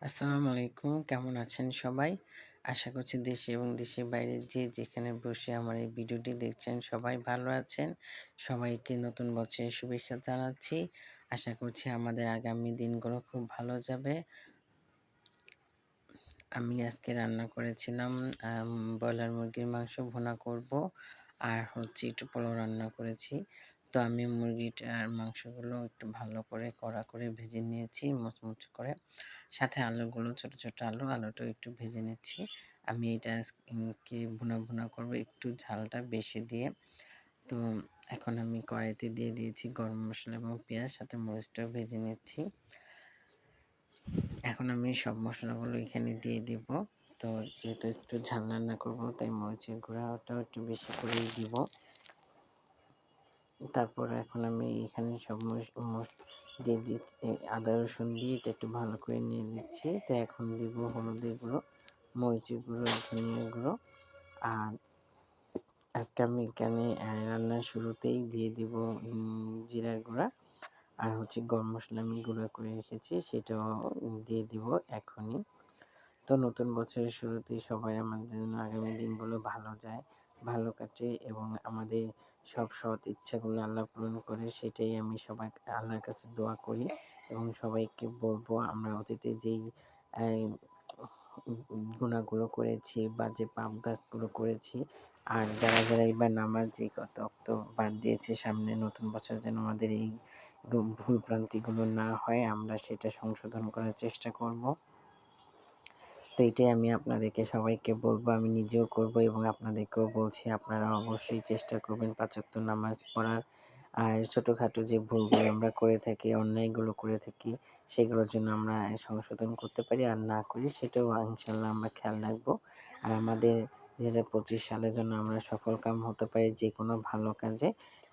আসসালামু আলাইকুম, কেমন আছেন সবাই? আশা করছি দেশে এবং দেশের বাইরে যে যেখানে বসে আমার এই ভিডিওটি দেখছেন সবাই ভালো আছেন। সবাইকে নতুন বছরের শুভেচ্ছা জানাচ্ছি। আশা করছি আমাদের আগামী দিনগুলো খুব ভালো যাবে। আমি আজকে রান্না করেছিলাম ব্রয়লার মুরগির মাংস ভুনা করব, আর হচ্ছে একটু পোলাও রান্না করেছি। তো আমি মুরগিটার মাংসগুলো একটু ভালো করে কড়া করে ভেজে নিয়েছি মুচমুচে করে, সাথে আলুগুলো ছোট ছোট আলুটাও একটু ভেজে নিচ্ছি। আমি এটা আজকে ভুনা ভুনা করব একটু ঝালটা বেশি দিয়ে। তো এখন আমি কড়াইতে দিয়ে দিয়েছি গরম মশলা এবং পেঁয়াজ, সাথে মরিচটাও ভেজে নিচ্ছি। এখন আমি সব মশলাগুলো এখানে দিয়ে দিব। তো যেহেতু একটু ঝাল রান্না করবো তাই মরিচের গুঁড়াটাও একটু বেশি করেই দিব। তারপর এখন আমি এখানে সব দিয়ে দিচ্ছি, আদা রসুন দিয়ে এটা একটু ভালো করে নিয়ে নিচ্ছি। তো এখন দিব হলুদের গুঁড়ো, মরিচের গুঁড়ো, ধনিয়া গুঁড়ো, আর আজকে আমি এখানে রান্নার শুরুতেই দিয়ে দিব জিরার গুঁড়া, আর হচ্ছে গরম মশলা আমি গুঁড়া করে রেখেছি সেটাও দিয়ে দিব এখনই। তো নতুন বছরের শুরুতেই সবাই আমাদের জন্য আগামী দিনগুলো ভালো যায়, ভালো কাটে এবং আমাদের সব সৎ ইচ্ছাগুলো আল্লাহ পূরণ করে, সেটাই আমি সবাই আল্লাহর কাছে দোয়া করি। এবং সবাইকে বলবো আমরা অতীতে যেই গুনাহগুলো করেছি বা যে পাপ কাজগুলো করেছি, আর যারা যারা এবার নামাজি কত অক্ত বাদ দিয়েছে, সামনে নতুন বছর যেন আমাদের এই ভুল ভ্রান্তিগুলো না হয়, আমরা সেটা সংশোধন করার চেষ্টা করব। তো এটাই আমি আপনাদেরকে সবাইকে বলবো, আমি নিজেও করব এবং আপনাদেরকেও বলছি আপনারা অবশ্যই চেষ্টা করবেন ৫ ওয়াক্ত নামাজ পড়ার। আর ছোটোখাটো যে ভুলগুলো আমরা করে থাকি, অন্যায়গুলো করে থাকি, সেগুলোর জন্য আমরা সংশোধন করতে পারি, আর না করি সেটাও ইনশাল্লাহ আমরা খেয়াল রাখবো। আর আমাদের 2025 সালের জন্য আমরা সফল কাম হতে পারি যে কোনো ভালো কাজে,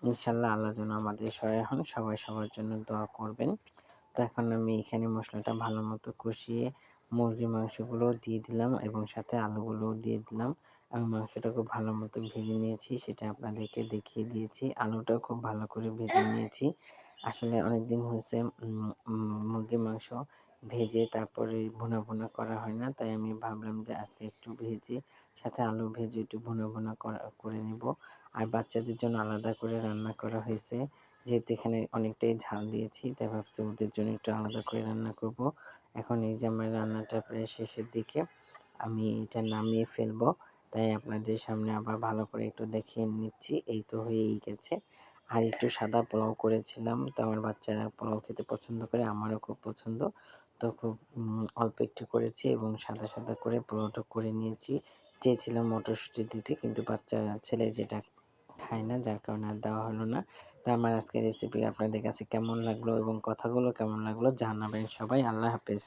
ইনশাল্লাহ আল্লাহ যেন আমাদের সহায় হন। সবাই সবার জন্য দোয়া করবেন। তো এখন আমি এখানে মশলাটা ভালো মতো কষিয়ে মুরগির মাংসগুলো দিয়ে দিলাম এবং সাথে আলুগুলোও দিয়ে দিলাম। আমি মাংসটা খুব ভালো মতো ভেজে নিয়েছি, সেটা আপনাদেরকে দেখিয়ে দিয়েছি। আলুটাও খুব ভালো করে ভেজে নিয়েছি। আসলে অনেক দিন হয়েছে মুরগির মাংস ভেজে তারপরে ভুনা ভুনা করা হয় না, তাই আমি ভাবলাম যে আজকে একটু ভেজে সাথে আলু ভেজে একটু ভুনা ভুনা করে নেব। আর বাচ্চাদের জন্য আলাদা করে রান্না করা হয়েছে, যেহেতু এখানে অনেকটাই ঝাল দিয়েছি তাই ভাবছি ওদের জন্য একটু আলাদা করে রান্না করব। এখন এই যে আমার রান্নাটা প্রায় শেষের দিকে, আমি এটা নামিয়ে ফেলবো, তাই আপনাদের সামনে আবার ভালো করে একটু দেখিয়ে নিচ্ছি। এই তো হয়েই গেছে। আর একটু সাদা পোলাও করেছিলাম, তো আমার বাচ্চারা পোলাও খেতে পছন্দ করে, আমারও খুব পছন্দ। তো খুব অল্প একটু করেছি এবং সাদা সাদা করে পোলাওটা করে নিয়েছি। চেয়েছিলাম মটরশুঁটি দিতে, কিন্তু বাচ্চা ছেলে যেটা খায় না, যার কারণে আর দেওয়া হলো না। তো আমার আজকের রেসিপি আপনাদের কাছে কেমন লাগলো এবং কথাগুলো কেমন লাগলো জানাবেন সবাই। আল্লাহ হাফেজ।